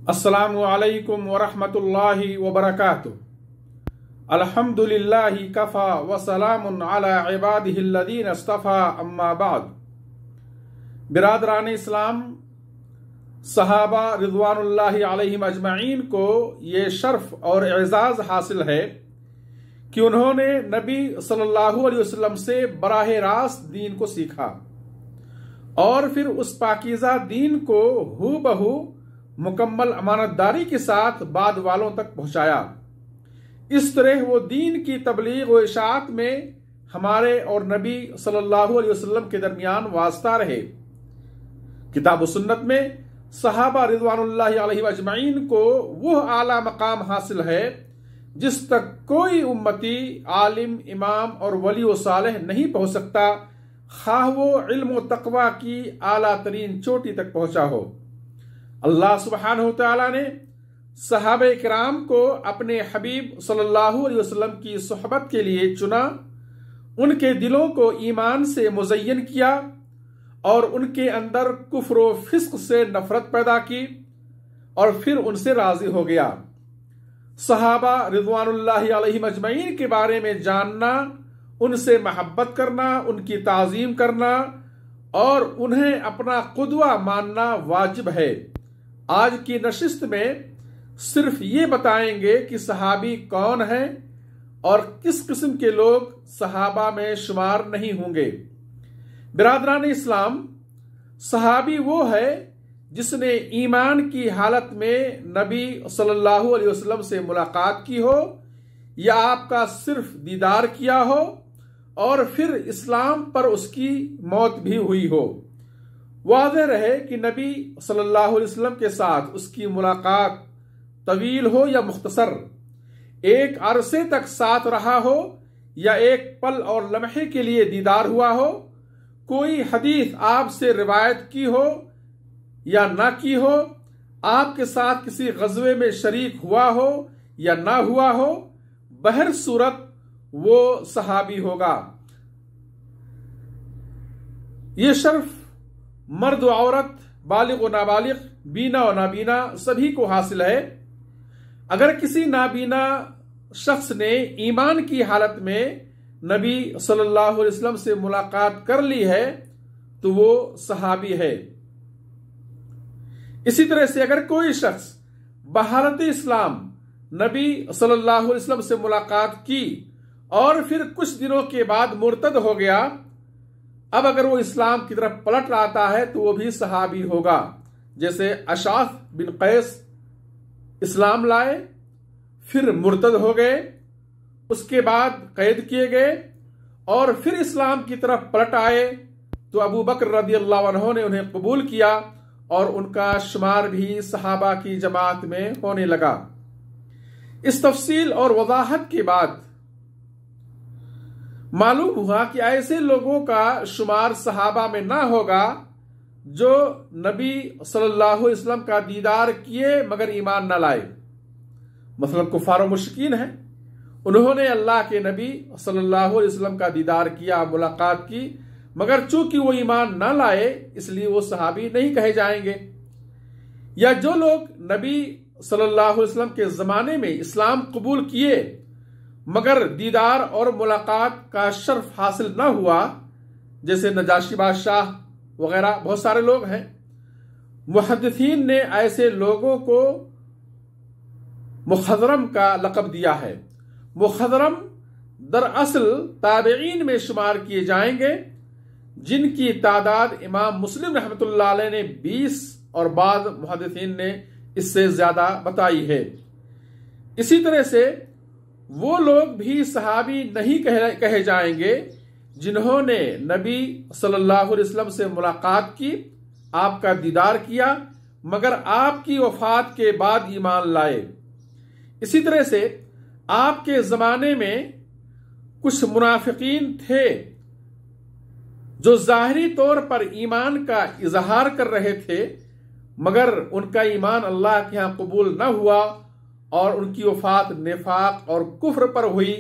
अस्सलामु अलैकुम वरहमतुल्लाहि वबरकातुहू। अल्हम्दुलिल्लाहि कफ़ा व सलामुन अला इबादिहिल्लज़ीना इस्तफ़ा अम्मा बाद। बिरादरान इस्लाम, सहाबा रिज़वानुल्लाहि अलैहिम अजमईन को ये शर्फ और एजाज़ हासिल है कि उन्होंने नबी सल्लल्लाहु अलैहि वसल्लम से बराह रास्त दीन को सीखा और फिर उस पाकीज़ा दीन को हूबहू मुकम्मल अमानतदारी के साथ बाद वालों तक पहुंचाया। इस तरह वो दीन की तबलीग व इशाअत में हमारे और नबी सल्लल्लाहु अलैहि वसल्लम के दरमियान वास्ता रहे। किताब व सुन्नत में सहाबा रिज़वानुल्लाहि अलैहिम अजमईन को वह आला मकाम हासिल है जिस तक कोई उम्मती, आलिम, इमाम और वली व सालेह नहीं पहुंच सकता, खाह वो इल्म व तक़वा की आला तरीन चोटी तक पहुंचा हो। अल्लाह सुब्हानहु व तआला ने सहाबे किराम को अपने हबीब सल्लल्लाहु अलैहि वसल्लम की सोहबत के लिए चुना, उनके दिलों को ईमान से मुज़य्यन किया और उनके अंदर कुफ्र व फिस्क से नफरत पैदा की और फिर उनसे राजी हो गया। सहाबा रिज़वानुल्लाहि अलैहिम अजमईन के बारे में जानना, उनसे महब्बत करना, उनकी ताज़ीम करना और उन्हें अपना कुदवा मानना वाजिब है। आज की नशिस्त में सिर्फ ये बताएंगे कि सहाबी कौन है और किस किस्म के लोग सहाबा में शुमार नहीं होंगे। बिरादरान इस्लाम, सहाबी वो है जिसने ईमान की हालत में नबी सल्लल्लाहु अलैहि वसल्लम से मुलाकात की हो या आपका सिर्फ दीदार किया हो और फिर इस्लाम पर उसकी मौत भी हुई हो। वाज़ेह रहे कि नबी सल्लल्लाहु अलैहि वसल्लम के साथ उसकी मुलाकात तवील हो या मुख्तसर, एक अरसे तक साथ रहा हो या एक पल और लम्हे के लिए दीदार हुआ हो, कोई हदीस आपसे रिवायत की हो या ना की हो, आपके साथ किसी गज़वे में शरीक हुआ हो या ना हुआ हो, बहर सूरत वो सहाबी होगा। ये शर्फ मर्द व औरत, बालिग व नाबालिग, बीना व नाबीना सभी को हासिल है। अगर किसी नाबीना शख्स ने ईमान की हालत में नबी सल्लल्लाहु अलैहि वसल्लम से मुलाकात कर ली है तो वो सहाबी है। इसी तरह से अगर कोई शख्स बहारत इस्लाम नबी सल्लल्लाहु अलैहि वसल्लम से मुलाकात की और फिर कुछ दिनों के बाद मुर्तद हो गया, अब अगर वो इस्लाम की तरफ पलट आता है तो वो भी सहाबी होगा। जैसे अशाफ बिन कैस इस्लाम लाए, फिर मुर्तद हो गए, उसके बाद कैद किए गए और फिर इस्लाम की तरफ पलट आए तो अबू बकर रदियल्लाहु अन्हु ने उन्हें कबूल किया और उनका शुमार भी सहाबा की जमात में होने लगा। इस तफसील और वजाहत के बाद मालूम हुआ कि ऐसे लोगों का शुमार सहाबा में ना होगा जो नबी सल्लल्लाहु अलैहि वसल्लम का दीदार किए मगर ईमान न लाए। मतलब कुफार व मुश्रिकीन हैं, उन्होंने अल्लाह के नबी सल्लल्लाहु अलैहि वसल्लम का दीदार किया, मुलाकात की, मगर चूंकि वो ईमान न लाए इसलिए वो सहाबी नहीं कहे जाएंगे। या जो लोग नबी सल्लल्लाहु अलैहि वसल्लम के जमाने में इस्लाम कबूल किए मगर दीदार और मुलाकात का शर्फ हासिल न हुआ, जैसे नजाशी बादशाह वगैरह बहुत सारे लोग हैं, मुहद्दिसीन ने ऐसे लोगों को मुखज़रम का लक़ब दिया है। मुखज़रम दरअसल ताबईन में शुमार किए जाएंगे जिनकी तादाद इमाम मुस्लिम रहमतुल्लाह अलैह ने 20 और बाद मुहद्दिसीन ने इससे ज्यादा बताई है। इसी तरह से वो लोग भी सहाबी नहीं कहे जाएंगे जिन्होंने नबी सल्लल्लाहु अलैहि वसल्लम से मुलाकात की, आपका दीदार किया मगर आपकी वफात के बाद ईमान लाए। इसी तरह से आपके जमाने में कुछ मुनाफिकीन थे जो जाहिरी तौर पर ईमान का इजहार कर रहे थे मगर उनका ईमान अल्लाह के यहां कबूल न हुआ और उनकी वफात निफाक और कुफ्र पर हुई।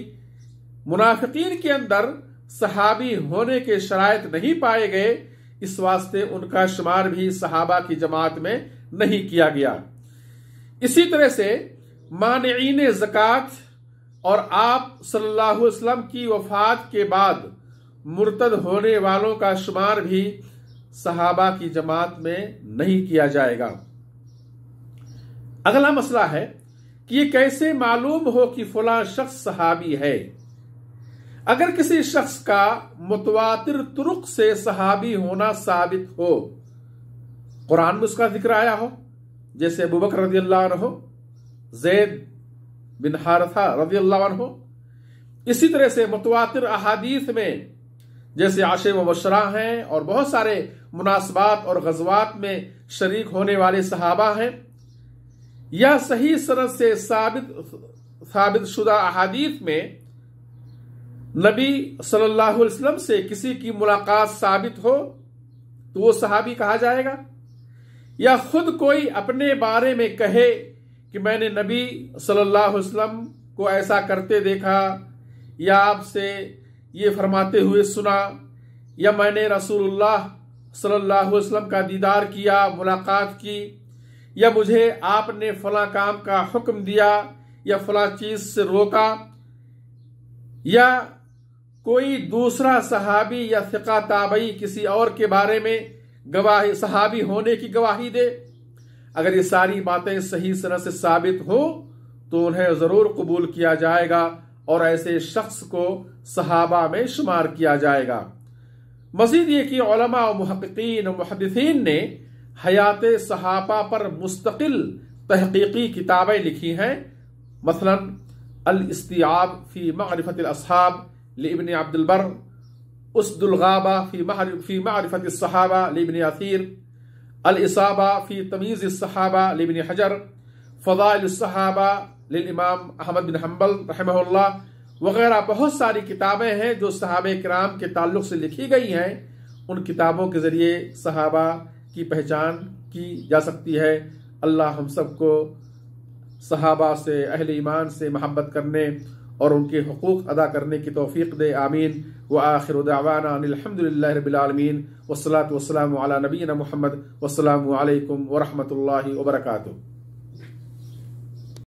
मुनाफिकीन के अंदर सहाबी होने के शराइत नहीं पाए गए, इस वास्ते उनका शुमार भी सहाबा की जमात में नहीं किया गया। इसी तरह से मानिईन ज़कात और आप सल्लल्लाहु अलैहि वसल्लम की वफात के बाद मुर्तद होने वालों का शुमार भी सहाबा की जमात में नहीं किया जाएगा। अगला मसला है कि ये कैसे मालूम हो कि फलां शख्स सहाबी है। अगर किसी शख्स का मुतवातिर तुरुक से सहाबी होना साबित हो, कुरान में उसका जिक्र आया हो, जैसे अबू बकर रज़ियल्लाहु अन्हु, ज़ैद बिन हारिसा रज़ियल्लाहु अन्हु, इसी तरह से मुतवातिर अहादीस में जैसे आशे मुबश्शरा हैं और बहुत सारे मुनासबात और गज़वात में शरीक होने वाले सहाबा हैं, या सही सनद से साबित शुदा अहादीस में नबी सल्लल्लाहु अलैहि वसल्लम से किसी की मुलाकात साबित हो तो वो सहाबी कहा जाएगा। या खुद कोई अपने बारे में कहे कि मैंने नबी सल्लल्लाहु अलैहि वसल्लम को ऐसा करते देखा, या आपसे ये फरमाते हुए सुना, या मैंने रसूलुल्लाह सल्लल्लाहु अलैहि वसल्लम का दीदार किया, मुलाकात की, या मुझे आपने फला काम का हुक्म दिया या फला चीज से रोका, या कोई दूसरा सहाबी या थिका ताबई किसी और के बारे में गवाही, सहाबी होने की गवाही दे। अगर ये सारी बातें सही सनद से साबित हो तो उन्हें जरूर कबूल किया जाएगा और ऐसे शख्स को सहाबा में शुमार किया जाएगा। मजीद ये कि उलमा और मुहक्किकीन और मुहद्दिसीन ने हयात सहाबा पर मुस्तकिल तहकीकी किताबें लिखी हैं। मसलन अल इस्तिआब फी मअरिफतिल असहाब लिइब्न अब्दुल बर, उसदुल गाबा फी मअरिफतिस सहाबा लिइब्न असीर, अल इसाबा फी तमीज़ सहाबा लिइब्न हजर, फ़ज़ाइलुस सहाबा लिल इमाम अहमद बिन हम्बल रहमहुल्लाह वगैरह बहुत सारी किताबें हैं जो सहाबे किराम के ताल्लुक से लिखी गई हैं। उन किताबों के जरिए सहाबा की पहचान की जा सकती है। अल्लाह हम सबको सहाबा से, अहले ईमान से मोहब्बत करने और उनके हुकूक अदा करने की तौफीक दे। आमीन। व आखिरु दअवाना अनिल हम्दुलिल्लाहि रब्बिल आलमीन वस्सलातु वस्सलामु अला नबिय्यिना मुहम्मद वस्सलामु अलैकुम व रहमतुल्लाहि व बरकातुहू।